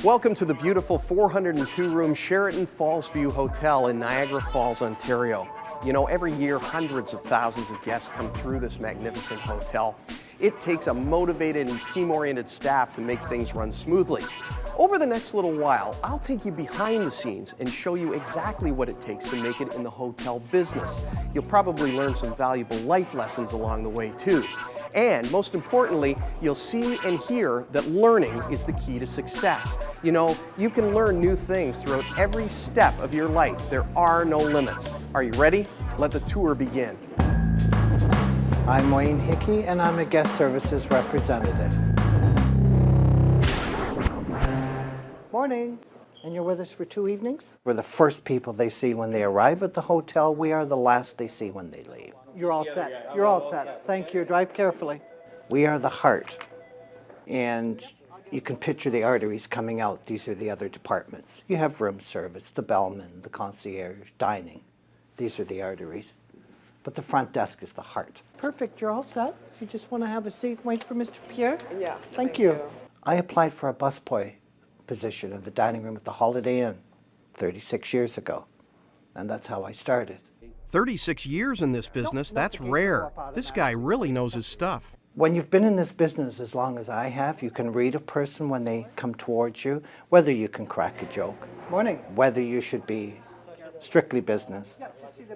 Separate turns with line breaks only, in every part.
Welcome to the beautiful 402-room Sheraton Fallsview Hotel in Niagara Falls, Ontario. You know, every year hundreds of thousands of guests come through this magnificent hotel. It takes a motivated and team-oriented staff to make things run smoothly. Over the next little while, I'll take you behind the scenes and show you exactly what it takes to make it in the hotel business. You'll probably learn some valuable life lessons along the way too. And most importantly, you'll see and hear that learning is the key to success. You know, you can learn new things throughout every step of your life. There are no limits. Are you ready? Let the tour begin.
I'm Wayne Hickey, and I'm a guest services representative. Morning. And you're with us for 2 evenings? We're the first people they see when they arrive at the hotel. We are the last they see when they leave. You're all set. You're all set. Thank you. Drive carefully. We are the heart. And you can picture the arteries coming out. These are the other departments. You have room service, the bellman, the concierge, dining. These are the arteries. But the front desk is the heart. Perfect. You're all set. If you just want to have a seat and wait for Mr. Pierre.
Yeah.
Thank you. I applied for a busboy position in the dining room at the Holiday Inn 36 years ago. And that's how I started.
36 years in this business, that's rare. This guy really knows his stuff.
When you've been in this business as long as I have, you can read a person when they come towards you, whether you can crack a joke, whether you should be strictly business.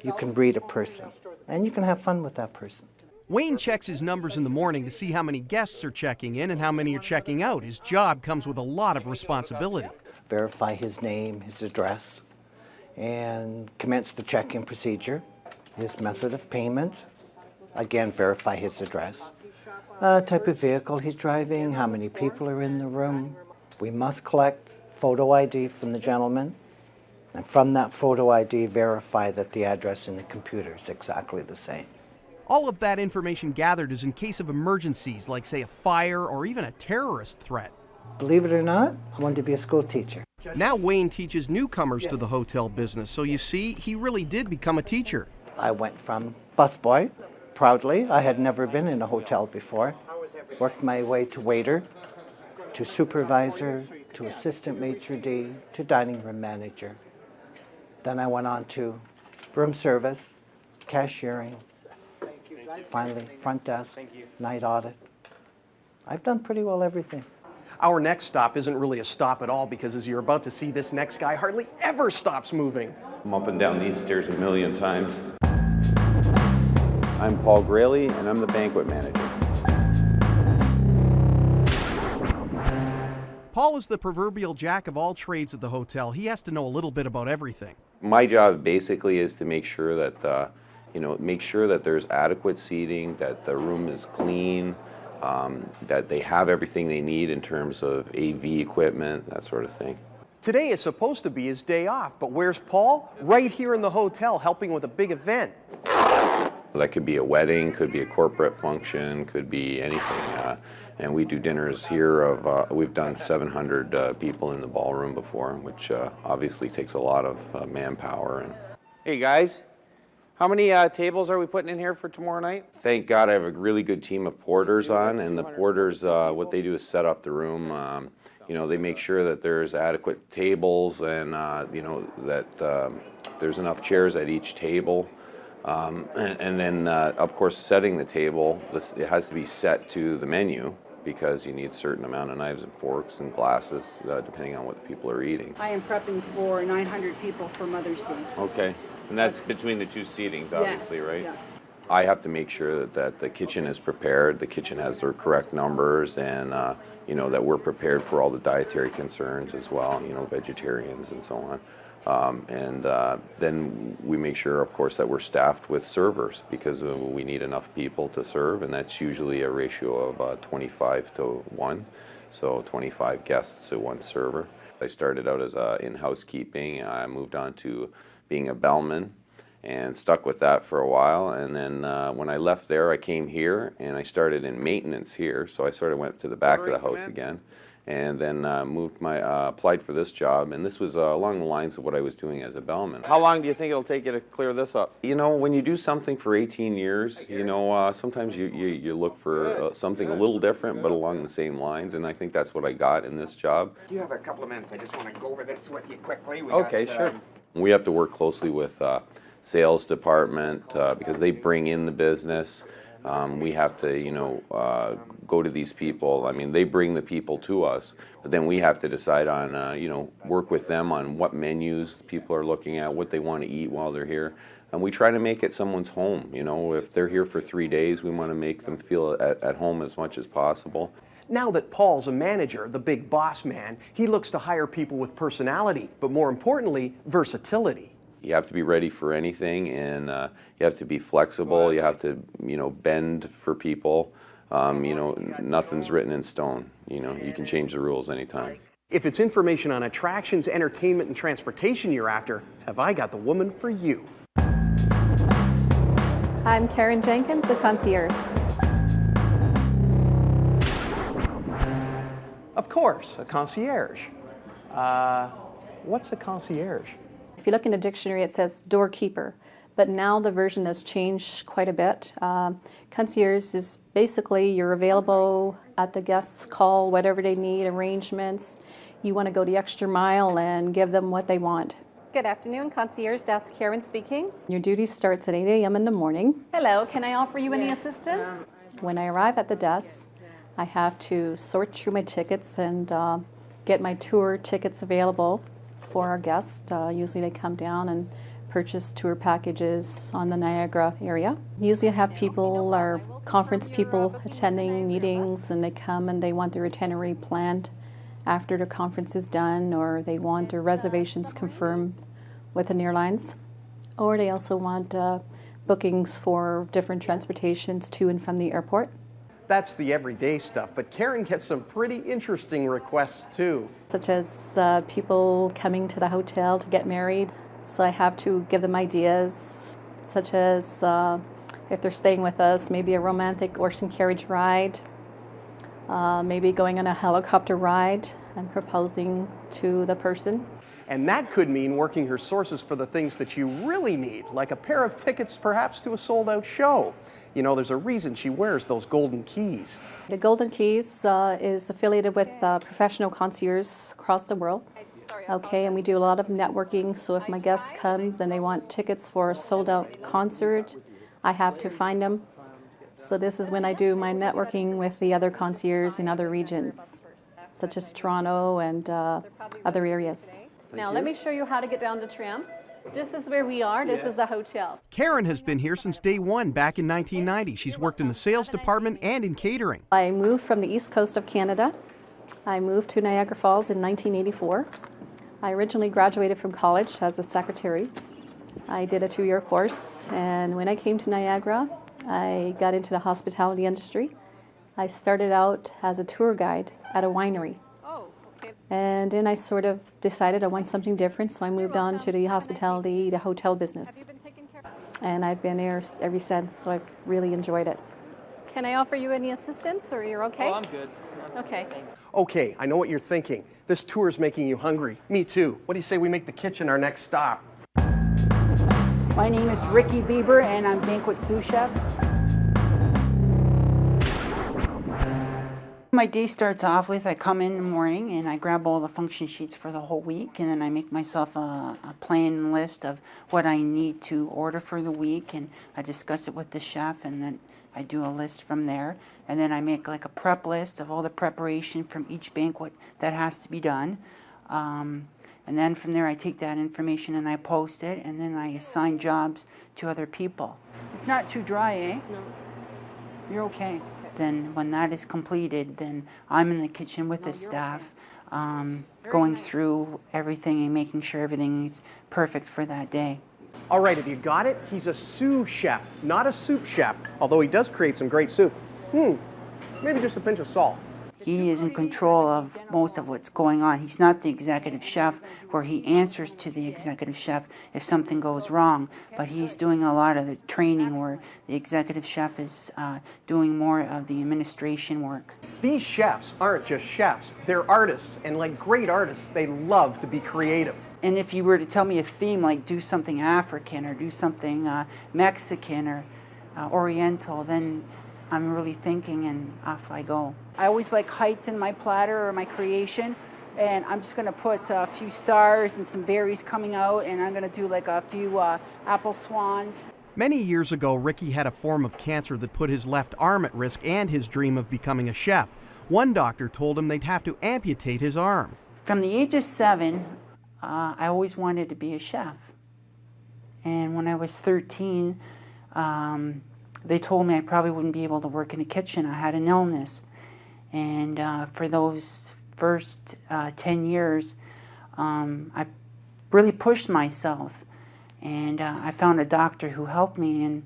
You can read a person, and you can have fun with that person.
Wayne checks his numbers in the morning to see how many guests are checking in and how many are checking out. His job comes with a lot of responsibility.
Verify his name, his address, and commence the check-in procedure, his method of payment. Again, verify his address, type of vehicle he's driving, how many people are in the room. We must collect photo ID from the gentleman, and from that photo ID, verify that the address in the computer is exactly the same.
All of that information gathered is in case of emergencies, like say a fire or even a terrorist threat.
Believe it or not, I wanted to be a school teacher.
Now Wayne teaches newcomers to the hotel business, so you see, he really did become a teacher.
I went from busboy, proudly. I had never been in a hotel before. Worked my way to waiter, to supervisor, to assistant maitre d', to dining room manager. Then I went on to room service, cashiering, finally front desk, night audit. I've done pretty well everything.
Our next stop isn't really a stop at all because as you're about to see, this next guy hardly ever stops moving.
I'm up and down these stairs a million times. I'm Paul Grayley, and I'm the banquet manager.
Paul is the proverbial jack of all trades at the hotel. He has to know a little bit about everything.
My job basically is to make sure that, make sure that there's adequate seating, that the room is clean, that they have everything they need in terms of AV equipment, that sort of thing.
Today is supposed to be his day off, but where's Paul? Right here in the hotel, helping with a big event.
That could be a wedding, could be a corporate function, could be anything. And we do dinners here of, we've done 700 people in the ballroom before, which obviously takes a lot of manpower. And hey guys, how many tables are we putting in here for tomorrow night? Thank God I have a really good team of porters on, and the porters, what they do is set up the room. They make sure that there's adequate tables and, that there's enough chairs at each table. And then, of course, setting the table, it has to be set to the menu because you need a certain amount of knives and forks and glasses, depending on what people are eating.
I am prepping for 900 people for Mother's Day.
Okay. And that's between the two seatings, obviously,
yes,
right?
Yes.
I have to make sure that the kitchen is prepared, the kitchen has the correct numbers, and that we're prepared for all the dietary concerns as well, vegetarians and so on. Then we make sure, of course, that we're staffed with servers because we need enough people to serve, and that's usually a ratio of 25 to 1, so 25 guests to 1 server. I started out as in housekeeping. I moved on to being a bellman and stuck with that for a while, and then when I left there I came here and I started in maintenance here, so I sort of went to the back of the house again, and then applied for this job, and this was along the lines of what I was doing as a bellman. How long do you think it'll take you to clear this up? You know, when you do something for 18 years, you know, sometimes you look for something a little different, but along the same lines, and I think that's what I got in this job.
Do you have a couple of minutes? I just want to go over this with you quickly.
Okay, sure. We have to work closely with sales department because they bring in the business. We have to, you know, go to these people. I mean, they bring the people to us, but then we have to decide on, you know, work with them on what menus people are looking at, what they want to eat while they're here. And we try to make it someone's home. You know, if they're here for 3 days, we want to make them feel at home as much as possible.
Now that Paul's a manager, the big boss man, he looks to hire people with personality, but more importantly, versatility.
You have to be ready for anything, and you have to be flexible. You have to, you know, bend for people. You know, nothing's written in stone. You know, you can change the rules anytime.
If it's information on attractions, entertainment, and transportation you're after, have I got the woman for you.
I'm Karen Jenkins, the concierge.
Of course, a concierge. What's a concierge?
If you look in a dictionary, it says doorkeeper, but now the version has changed quite a bit. Concierge is basically you're available at the guest's call, whatever they need, arrangements. You want to go the extra mile and give them what they want. Good afternoon, concierge desk Karen speaking. Your duty starts at 8 a.m. in the morning. Hello, can I offer you any assistance? When I arrive at the desk, I have to sort through my tickets and get my tour tickets available for our guests. Usually they come down and purchase tour packages on the Niagara area. Usually I have people or conference people attending meetings, and they come and they want their itinerary planned after the conference is done, or they want their reservations confirmed with an airlines, or they also want bookings for different transportations to and from the airport.
That's the everyday stuff, but Karen gets some pretty interesting requests too.
Such as people coming to the hotel to get married. So I have to give them ideas, such as if they're staying with us, maybe a romantic horse and carriage ride, maybe going on a helicopter ride and proposing to the person.
And that could mean working her sources for the things that you really need, like a pair of tickets perhaps to a sold-out show. You know, there's a reason she wears those golden keys.
The Golden Keys is affiliated with professional concierges across the world. Okay, and we do a lot of networking, so if my guest comes and they want tickets for a sold-out concert, I have to find them. So this is when I do my networking with the other concierges in other regions, such as Toronto and other areas. Now let me show you how to get down to tram. This is where we are. This is the hotel.
Karen has been here since day one back in 1990. She's worked in the sales department and in catering.
I moved from the east coast of Canada. I moved to Niagara Falls in 1984. I originally graduated from college as a secretary. I did a 2-year course, and when I came to Niagara, I got into the hospitality industry. I started out as a tour guide at a winery. And then I sort of decided I want something different, so I moved on to the hospitality, the hotel business. And I've been there ever since, so I've really enjoyed it. Can I offer you any assistance, or you're okay?
Oh, I'm good.
Okay.
Okay, I know what you're thinking. This tour is making you hungry. Me too. What do you say we make the kitchen our next stop?
My name is Ricky Bieber, and I'm banquet sous chef.
My day starts off with I come in the morning and I grab all the function sheets for the whole week, and then I make myself a plan list of what I need to order for the week, and I discuss it with the chef, and then I do a list from there, and then I make like a prep list of all the preparation from each banquet that has to be done. And then from there I take that information and I post it, and then I assign jobs to other people. It's not too dry, eh? No. You're okay. Then when that is completed, then I'm in the kitchen with the staff, going through everything and making sure everything is perfect for that day.
All right, have you got it? He's a sous chef, not a soup chef, although he does create some great soup. Maybe just a pinch of salt.
He is in control of most of what's going on. He's not the executive chef where he answers to the executive chef if something goes wrong, but he's doing a lot of the training where the executive chef is doing more of the administration work.
These chefs aren't just chefs, they're artists, and like great artists, they love to be creative.
And if you were to tell me a theme like do something African or do something Mexican or Oriental, then I'm really thinking and off I go. I always like height in my platter or my creation, and I'm just going to put a few stars and some berries coming out, and I'm going to do like a few apple swans.
Many years ago, Ricky had a form of cancer that put his left arm at risk and his dream of becoming a chef. One doctor told him they'd have to amputate his arm.
From the age of 7, I always wanted to be a chef. And when I was 13, they told me I probably wouldn't be able to work in a kitchen. I had an illness. And for those first 10 years, I really pushed myself. And I found a doctor who helped me, and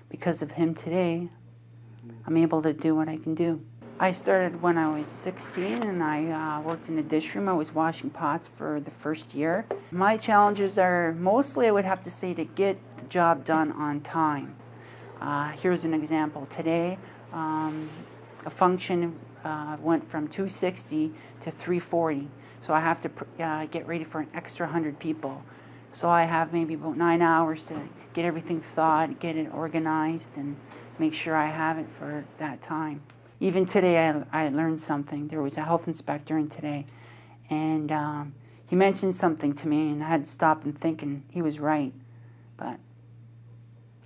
because of him today, I'm able to do what I can do. I started when I was 16, and I worked in the dish room. I was washing pots for the first year. My challenges are mostly, I would have to say, to get the job done on time. Here's an example. Today, a function went from 260 to 340, so I have to get ready for an extra 100 people. So I have maybe about 9 hours to get everything thawed, get it organized, and make sure I have it for that time. Even today, I learned something. There was a health inspector in today, and he mentioned something to me, and I had to stop and think, and he was right. But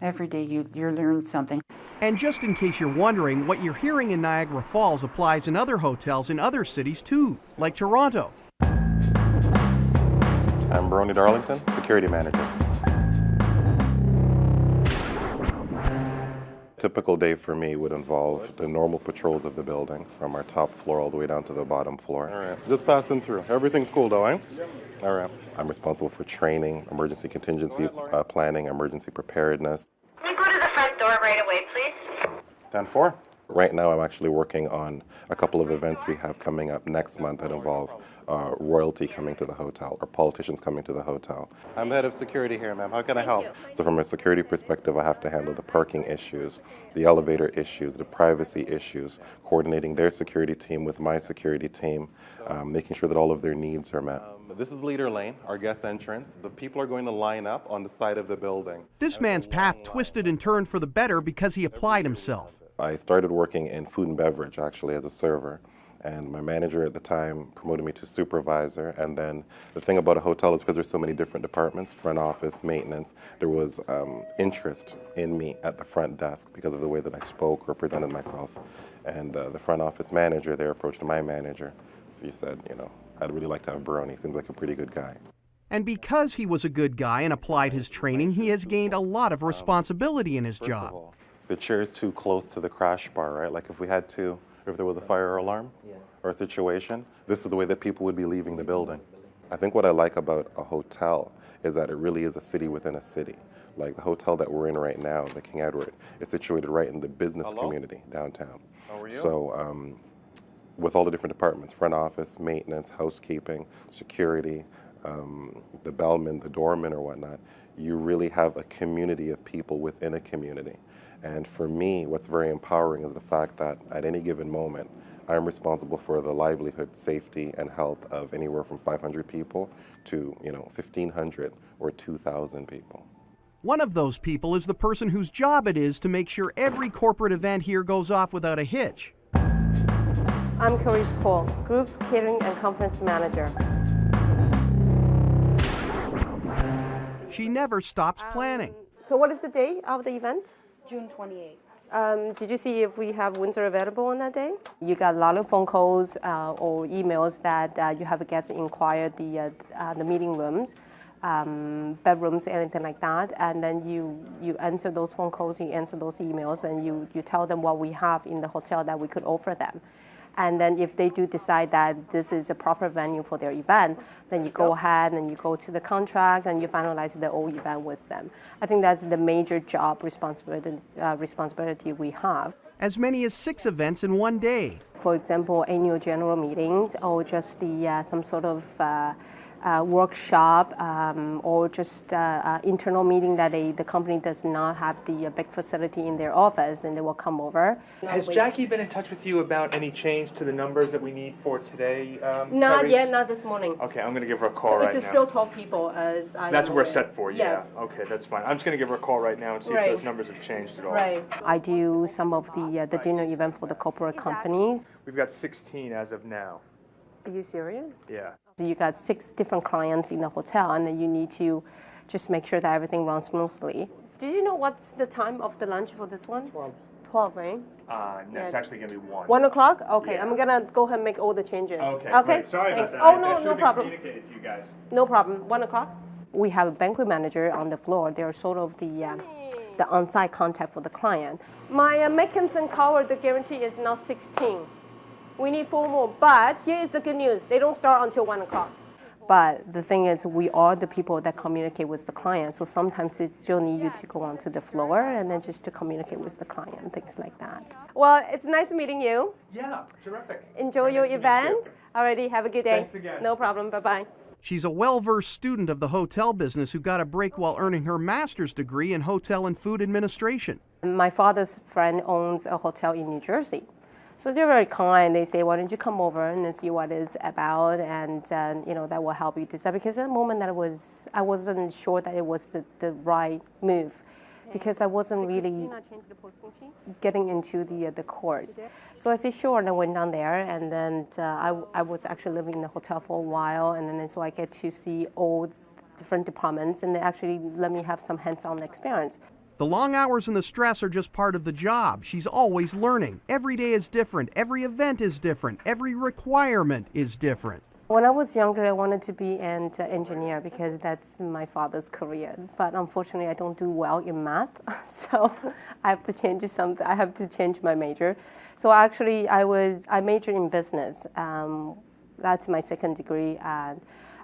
every day you learn something.
And just in case you're wondering, what you're hearing in Niagara Falls applies in other hotels in other cities too, like Toronto.
I'm Brony Darlington, security manager. Typical day for me would involve the normal patrols of the building from our top floor all the way down to the bottom floor. All right, just passing through. Everything's cool though, eh? All right. I'm responsible for training, emergency contingency planning, emergency preparedness.
Can we go to the front door right away, please?
10-4. Right now I'm actually working on a couple of events we have coming up next month that involve royalty coming to the hotel or politicians coming to the hotel. I'm the head of security here, ma'am. How can I help? So from a security perspective, I have to handle the parking issues, the elevator issues, the privacy issues, coordinating their security team with my security team, making sure that all of their needs are met. This is Leader Lane, our guest entrance. The people are going to line up on the side of the building.
This man's path twisted and turned for the better because he applied himself.
I started working in food and beverage, actually, as a server. And my manager at the time promoted me to supervisor. And then the thing about a hotel is because there's so many different departments, front office, maintenance, there was interest in me at the front desk because of the way that I spoke or presented myself. And the front office manager there approached my manager. He said, you know, I'd really like to have Brony. Seems like a pretty good guy.
And because he was a good guy and applied his training, he has gained a lot of responsibility in his job.
All, the chair's too close to the crash bar, right? Like if we had to, if there was a fire alarm or a situation, this is the way that people would be leaving the building. I think what I like about a hotel is that it really is a city within a city. Like the hotel that we're in right now, the King Edward, is situated right in the business community downtown. How are you? So with all the different departments, front office, maintenance, housekeeping, security, the bellman, the doorman or whatnot, you really have a community of people within a community. And for me, what's very empowering is the fact that at any given moment, I'm responsible for the livelihood, safety, and health of anywhere from 500 people to, 1,500 or 2,000 people.
One of those people is the person whose job it is to make sure every corporate event here goes off without a hitch.
I'm Clarice Cole, Groups Catering and Conference Manager.
She never stops planning.
So what is the day of the event?
June 28th.
Did you see if we have Windsor available on that day? You got a lot of phone calls or emails that you have guests inquire the meeting rooms, bedrooms, anything like that, and then you answer those phone calls, you answer those emails, and you tell them what we have in the hotel that we could offer them. And then if they do decide that this is a proper venue for their event, then you go ahead and you go to the contract and you finalize the whole event with them. I think that's the major job responsibility we have.
As many as 6 events in one day.
For example, annual general meetings or just some sort of workshop or just internal meeting that the company does not have the big facility in their office, then they will come over.
Has Jackie been in touch with you about any change to the numbers that we need for today?
Not yet, not this morning.
Okay, I'm going to give her a call right now.
It's still 12 people as I
That's
know
what we're
it.
set for,
Yes.
yeah. Okay, that's fine. I'm just going to give her a call right now and see if those numbers have changed at all.
Right. I do some of the dinner event for the corporate companies.
We've got 16 as of now.
Are you serious?
Yeah.
So you got 6 different clients in the hotel, and then you need to just make sure that everything runs smoothly. Did you know what's the time of the lunch for this one? 12, right?
No, it's actually going to be 1.
1 o'clock? Okay,
Yeah.
I'm going to go ahead and make all the changes.
Okay,
Okay?
great. Sorry
Thanks.
about that.
Oh,
That
no,
should
no
have been
problem.
communicated to you guys.
No problem. 1 o'clock? We have a banquet manager on the floor. They're sort of the on-site contact for the client. My Mackenzie cover, the guarantee is now 16. We need 4 more, but here is the good news. They don't start until 1 o'clock. But the thing is, we are the people that communicate with the client, so sometimes they still need you to go onto the floor and then just to communicate with the client, things like that. Well, it's nice meeting you.
Yeah, terrific.
Enjoy your event. Alrighty, have a good day.
Thanks again.
No problem, bye-bye.
She's a well-versed student of the hotel business who got a break while earning her master's degree in hotel and food administration.
My father's friend owns a hotel in New Jersey. So they're very kind. They say, why don't you come over and then see what it's about, and that will help you decide. Because at the moment that I wasn't sure that it was the right move, because I wasn't really getting into the course. So I said, sure, and I went down there, and then I was actually living in the hotel for a while, and then so I get to see all different departments, and they actually let me have some hands-on experience.
The long hours and the stress are just part of the job. She's always learning. Every day is different. Every event is different. Every requirement is different.
When I was younger, I wanted to be an engineer because that's my father's career. But unfortunately, I don't do well in math, so I have to change something. I have to change my major. So actually, I majored in business. That's my second degree.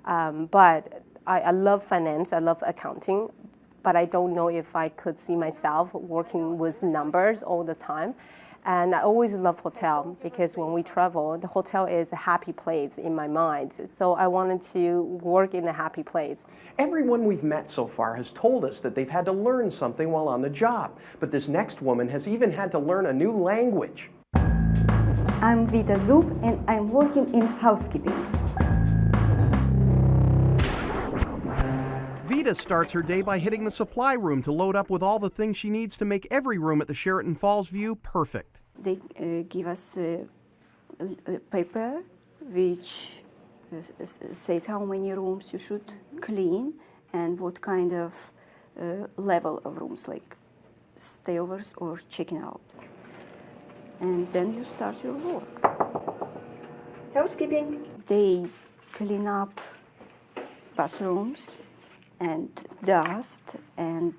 But I love finance. I love accounting. But I don't know if I could see myself working with numbers all the time. And I always love hotel because when we travel, the hotel is a happy place in my mind. So I wanted to work in a happy place.
Everyone we've met so far has told us that they've had to learn something while on the job. But this next woman has even had to learn a new language.
I'm Vita Zub and I'm working in housekeeping.
Vita starts her day by hitting the supply room to load up with all the things she needs to make every room at the Sheraton Falls View perfect.
They give us a paper which says how many rooms you should clean and what kind of level of rooms, like stayovers or checking out. And then you start your work.
Housekeeping.
They clean up bathrooms and dust and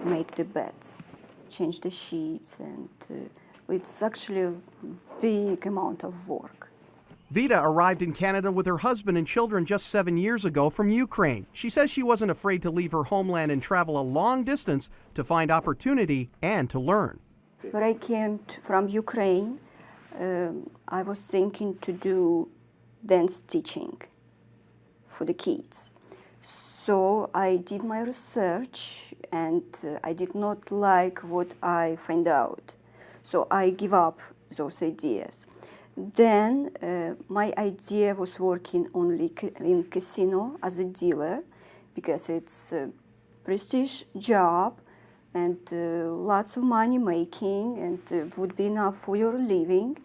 make the beds, change the sheets, and it's actually a big amount of work.
Vita arrived in Canada with her husband and children just 7 years ago from Ukraine. She says she wasn't afraid to leave her homeland and travel a long distance to find opportunity and to learn.
When I came from Ukraine, I was thinking to do dance teaching for the kids. So I did my research and I did not like what I found out. So I give up those ideas. Then my idea was working only in casino as a dealer because it's a prestige job and lots of money making and would be enough for your living.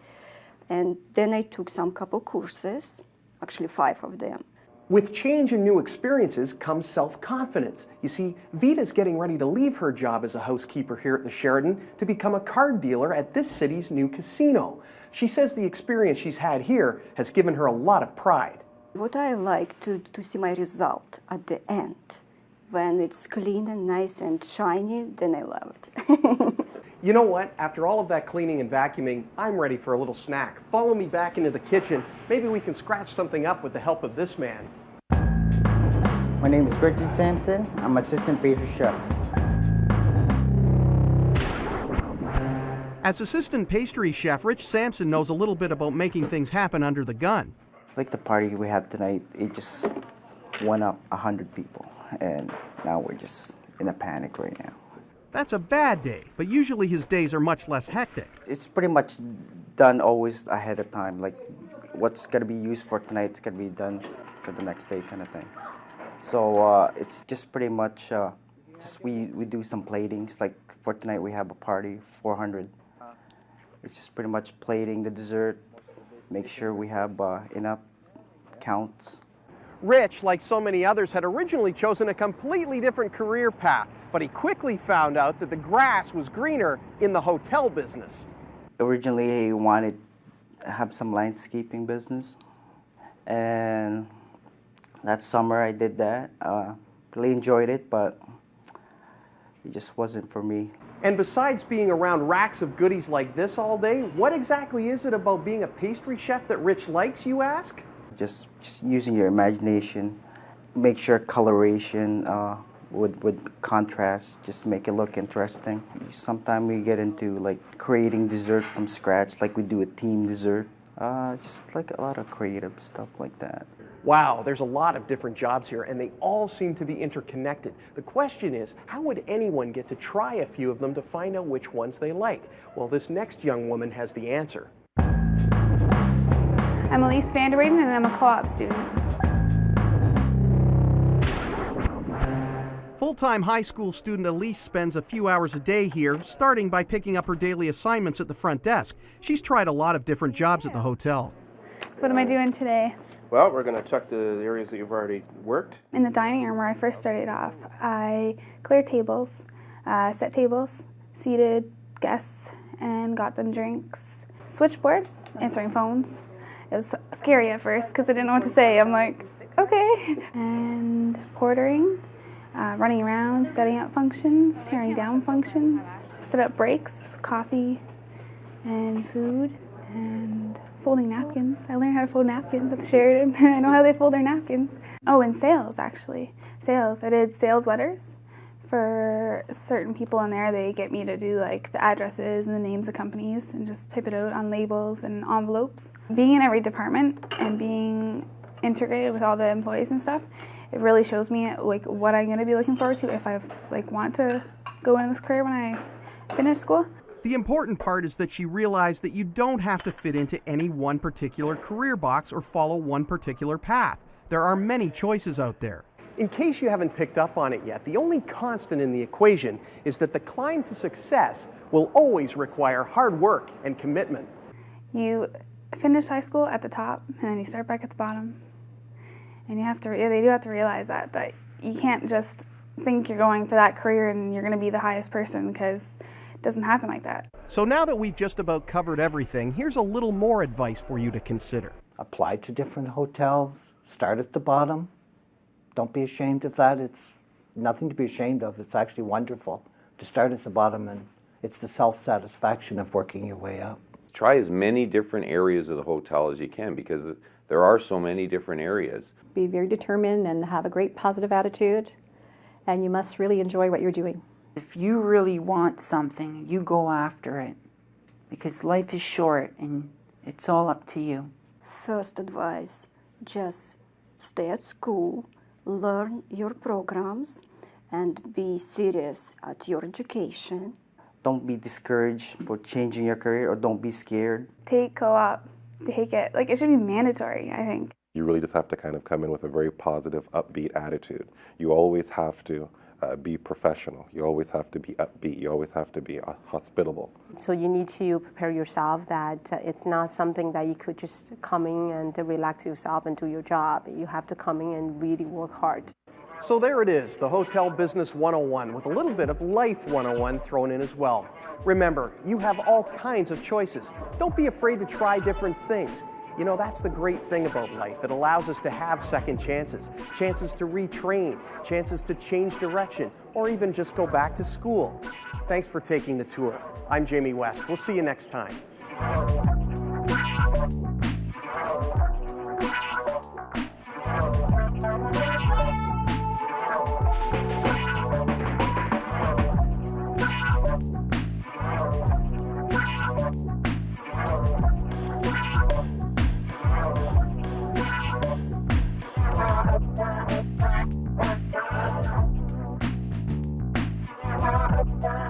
And then I took some couple courses, actually 5 of them.
With change and new experiences comes self-confidence. You see, Vita's getting ready to leave her job as a housekeeper here at the Sheraton to become a card dealer at this city's new casino. She says the experience she's had here has given her a lot of pride.
What I like to see my result at the end. When it's clean and nice and shiny, then I love it.
You know what? After all of that cleaning and vacuuming, I'm ready for a little snack. Follow me back into the kitchen. Maybe we can scratch something up with the help of this man.
My name is Richard Sampson. I'm assistant pastry chef.
As assistant pastry chef, Rich Sampson knows a little bit about making things happen under the gun.
Like the party we had tonight, it just went up 100 people, and now we're just in a panic right now.
That's a bad day, but usually his days are much less hectic.
It's pretty much done always ahead of time. Like what's going to be used for tonight is going to be done for the next day kind of thing. So it's just pretty much, we do some platings. Like for tonight we have a party, 400. It's just pretty much plating the dessert, make sure we have enough counts.
Rich, like so many others, had originally chosen a completely different career path, but he quickly found out that the grass was greener in the hotel business.
Originally, he wanted to have some landscaping business, and that summer I did that. Really enjoyed it, but it just wasn't for me.
And besides being around racks of goodies like this all day, what exactly is it about being a pastry chef that Rich likes, you ask?
Just using your imagination, make sure coloration with contrast, just make it look interesting. Sometimes we get into like creating dessert from scratch, like we do a team dessert. Just like a lot of creative stuff like that.
Wow, there's a lot of different jobs here, and they all seem to be interconnected. The question is, how would anyone get to try a few of them to find out which ones they like? Well, this next young woman has the answer.
I'm Elise Vanderweyden, and I'm a co-op student.
Full-time high school student Elise spends a few hours a day here, starting by picking up her daily assignments at the front desk. She's tried a lot of different jobs at the hotel.
So what am I doing today?
Well, we're going to check the areas that you've already worked.
In the dining room where I first started off, I cleared tables, set tables, seated guests, and got them drinks. Switchboard, answering phones. It was scary at first because I didn't know what to say. I'm like, okay. And portering, running around, setting up functions, tearing down functions, set up breaks, coffee and food, and folding napkins. I learned how to fold napkins at the Sheridan. I know how they fold their napkins. Oh, and sales, actually. Sales. I did sales letters for certain people in there. They get me to do like the addresses and the names of companies and just type it out on labels and envelopes. Being in every department and being integrated with all the employees and stuff, it really shows me like what I'm going to be looking forward to if I want to go in this career when I finish school.
The important part is that she realized that you don't have to fit into any one particular career box or follow one particular path. There are many choices out there. In case you haven't picked up on it yet, the only constant in the equation is that the climb to success will always require hard work and commitment.
You finish high school at the top, and then you start back at the bottom. And they do have to realize that you can't just think you're going for that career and you're going to be the highest person, because it doesn't happen like that.
So now that we've just about covered everything, here's a little more advice for you to consider.
Apply to different hotels, start at the bottom. Don't be ashamed of that. It's nothing to be ashamed of. It's actually wonderful to start at the bottom, and it's the self-satisfaction of working your way up.
Try as many different areas of the hotel as you can, because there are so many different areas.
Be very determined and have a great positive attitude, and you must really enjoy what you're doing.
If you really want something, you go after it, because life is short and it's all up to you.
First advice, just stay at school, learn your programs, and be serious at your education.
Don't be discouraged for changing your career, or don't be scared.
Take co-op. Take it. Like, it should be mandatory, I think.
You really just have to kind of come in with a very positive, upbeat attitude. You always have to be professional. You always have to be upbeat. You always have to be hospitable.
So you need to prepare yourself that it's not something that you could just come in and relax yourself and do your job. You have to come in and really work hard.
So there it is, the Hotel Business 101, with a little bit of Life 101 thrown in as well. Remember, you have all kinds of choices. Don't be afraid to try different things. You know, that's the great thing about life. It allows us to have second chances, chances to retrain, chances to change direction, or even just go back to school. Thanks for taking the tour. I'm Jamie West. We'll see you next time.
Bye.